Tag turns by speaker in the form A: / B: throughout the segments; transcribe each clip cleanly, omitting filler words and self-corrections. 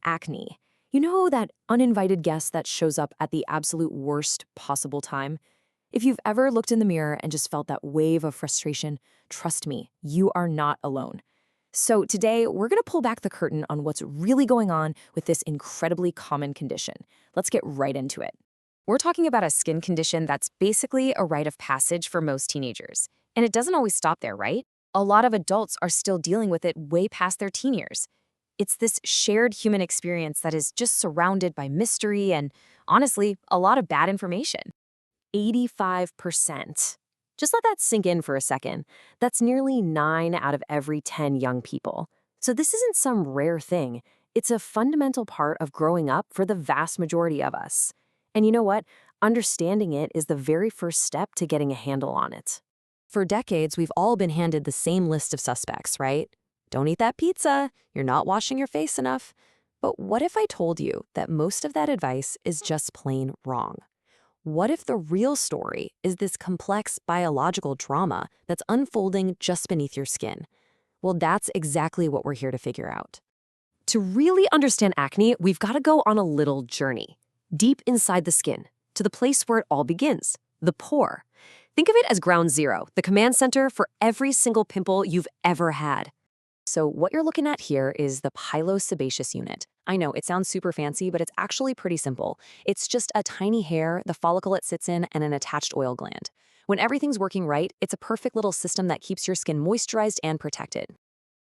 A: acne. You know, that uninvited guest that shows up at the absolute worst possible time? If you've ever looked in the mirror and just felt that wave of frustration, trust me, you are not alone. So today, we're going to pull back the curtain on what's really going on with this incredibly common condition. Let's get right into it. We're talking about a skin condition that's basically a rite of passage for most teenagers. And it doesn't always stop there, right? A lot of adults are still dealing with it way past their teen years. It's this shared human experience that is just surrounded by mystery and, honestly, a lot of bad information. 85%. Just let that sink in for a second. That's nearly 9 out of every 10 young people. So this isn't some rare thing. It's a fundamental part of growing up for the vast majority of us. And you know what? Understanding it is the very first step to getting a handle on it. For decades, we've all been handed the same list of suspects, right? Don't eat that pizza. You're not washing your face enough. But what if I told you that most of that advice is just plain wrong? What if the real story is this complex biological drama that's unfolding just beneath your skin? Well, that's exactly what we're here to figure out. To really understand acne, we've got to go on a little journey, deep inside the skin, to the place where it all begins, the pore. Think of it as ground zero, the command center for every single pimple you've ever had. So what you're looking at here is the pilosebaceous unit. I know, it sounds super fancy, but it's actually pretty simple. It's just a tiny hair, the follicle it sits in, and an attached oil gland. When everything's working right, it's a perfect little system that keeps your skin moisturized and protected.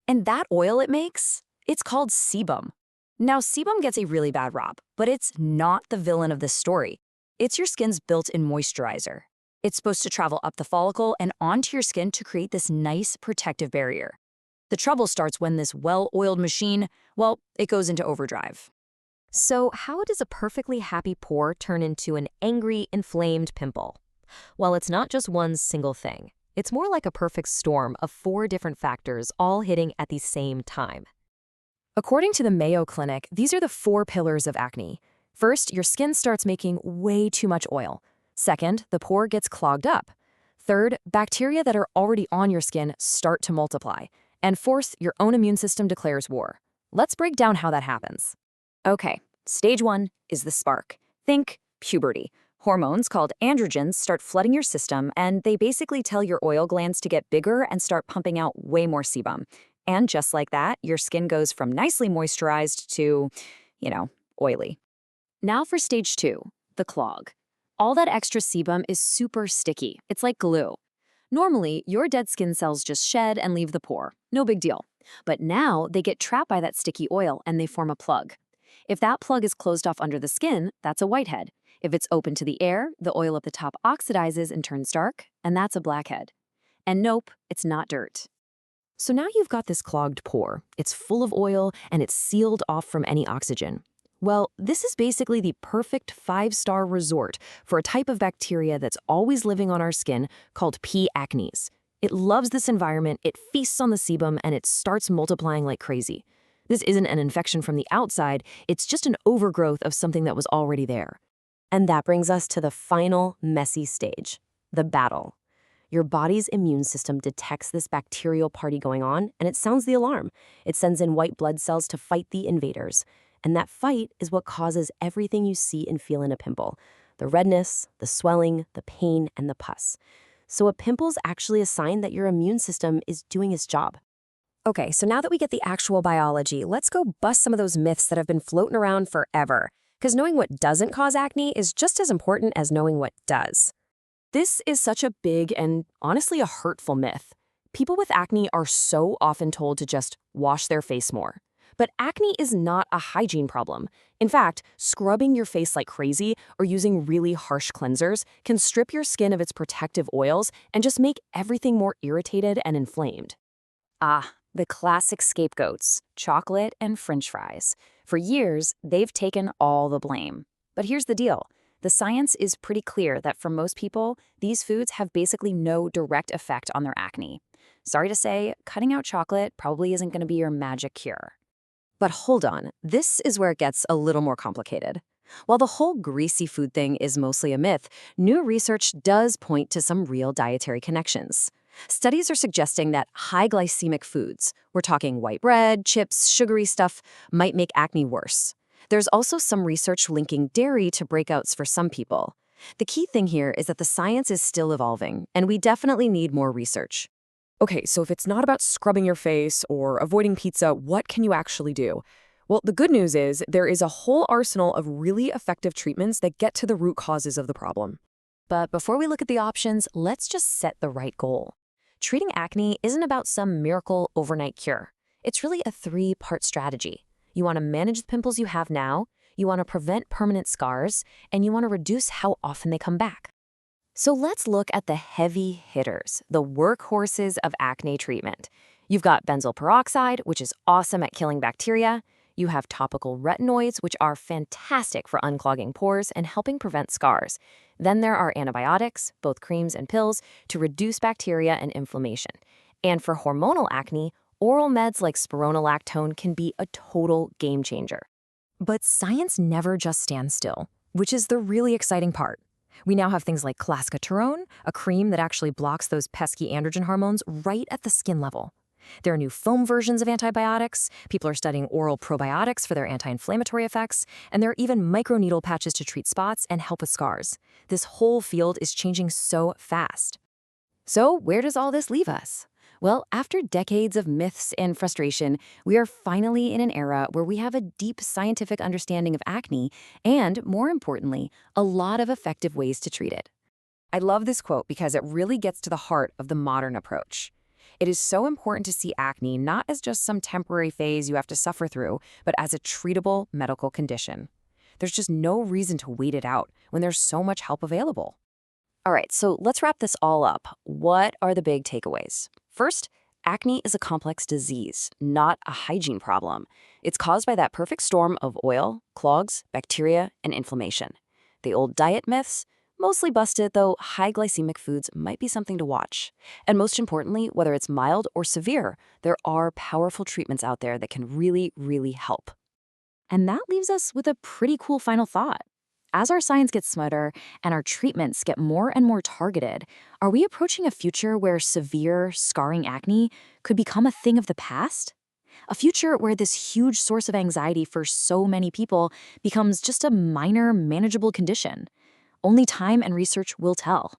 A: And that oil it makes, it's called sebum. Now, sebum gets a really bad rap, but it's not the villain of this story. It's your skin's built-in moisturizer. It's supposed to travel up the follicle and onto your skin to create this nice protective barrier. The trouble starts when this well-oiled machine, well, it goes into overdrive. So how does a perfectly happy pore turn into an angry, inflamed pimple? Well, it's not just one single thing. It's more like a perfect storm of 4 different factors all hitting at the same time. According to the Mayo Clinic, these are the 4 pillars of acne. First, your skin starts making way too much oil. Second, the pore gets clogged up. Third, bacteria that are already on your skin start to multiply. And fourth, your own immune system declares war. Let's break down how that happens. Okay, stage 1 is the spark. Think puberty. Hormones called androgens start flooding your system, and they basically tell your oil glands to get bigger and start pumping out way more sebum. And just like that, your skin goes from nicely moisturized to, oily. Now for stage 2, the clog. All that extra sebum is super sticky. It's like glue. Normally, your dead skin cells just shed and leave the pore. No big deal. But now they get trapped by that sticky oil and they form a plug. If that plug is closed off under the skin, that's a whitehead. If it's open to the air, the oil at the top oxidizes and turns dark, and that's a blackhead. And nope, it's not dirt. So now you've got this clogged pore. It's full of oil and it's sealed off from any oxygen. Well, this is basically the perfect 5-star resort for a type of bacteria that's always living on our skin called P. acnes. It loves this environment, it feasts on the sebum, and it starts multiplying like crazy. This isn't an infection from the outside, it's just an overgrowth of something that was already there. And that brings us to the final messy stage, the battle. Your body's immune system detects this bacterial party going on, and it sounds the alarm. It sends in white blood cells to fight the invaders. And that fight is what causes everything you see and feel in a pimple. The redness, the swelling, the pain, and the pus. So a pimple's actually a sign that your immune system is doing its job. Okay, so now that we get the actual biology, let's go bust some of those myths that have been floating around forever. Because knowing what doesn't cause acne is just as important as knowing what does. This is such a big and honestly a hurtful myth. People with acne are so often told to just wash their face more. But acne is not a hygiene problem. In fact, scrubbing your face like crazy or using really harsh cleansers can strip your skin of its protective oils and just make everything more irritated and inflamed. Ah, the classic scapegoats, chocolate and French fries. For years, they've taken all the blame. But here's the deal. The science is pretty clear that for most people, these foods have basically no direct effect on their acne. Sorry to say, cutting out chocolate probably isn't going to be your magic cure. But hold on, this is where it gets a little more complicated. While the whole greasy food thing is mostly a myth, new research does point to some real dietary connections. Studies are suggesting that high glycemic foods, we're talking white bread, chips, sugary stuff, might make acne worse. There's also some research linking dairy to breakouts for some people. The key thing here is that the science is still evolving, and we definitely need more research.
B: Okay, so if it's not about scrubbing your face or avoiding pizza, what can you actually do? Well, the good news is there is a whole arsenal of really effective treatments that get to the root causes of the problem.
A: But before we look at the options, let's just set the right goal. Treating acne isn't about some miracle overnight cure. It's really a three-part strategy. You want to manage the pimples you have now, you want to prevent permanent scars, and you want to reduce how often they come back. So let's look at the heavy hitters, the workhorses of acne treatment. You've got benzoyl peroxide, which is awesome at killing bacteria. You have topical retinoids, which are fantastic for unclogging pores and helping prevent scars. Then there are antibiotics, both creams and pills, to reduce bacteria and inflammation. And for hormonal acne, oral meds like spironolactone can be a total game changer. But science never just stands still, which is the really exciting part. We now have things like clascoterone, a cream that actually blocks those pesky androgen hormones right at the skin level. There are new foam versions of antibiotics, people are studying oral probiotics for their anti-inflammatory effects, and there are even microneedle patches to treat spots and help with scars. This whole field is changing so fast. So where does all this leave us? Well, after decades of myths and frustration, we are finally in an era where we have a deep scientific understanding of acne and, more importantly, a lot of effective ways to treat it. I love this quote because it really gets to the heart of the modern approach. It is so important to see acne not as just some temporary phase you have to suffer through, but as a treatable medical condition. There's just no reason to wait it out when there's so much help available. All right, so let's wrap this all up. What are the big takeaways? First, acne is a complex disease, not a hygiene problem. It's caused by that perfect storm of oil, clogs, bacteria, and inflammation. The old diet myths? Mostly busted, though high glycemic foods might be something to watch. And most importantly, whether it's mild or severe, there are powerful treatments out there that can really, really help. And that leaves us with a pretty cool final thought. As our science gets smarter and our treatments get more and more targeted, are we approaching a future where severe, scarring acne could become a thing of the past? A future where this huge source of anxiety for so many people becomes just a minor, manageable condition? Only time and research will tell.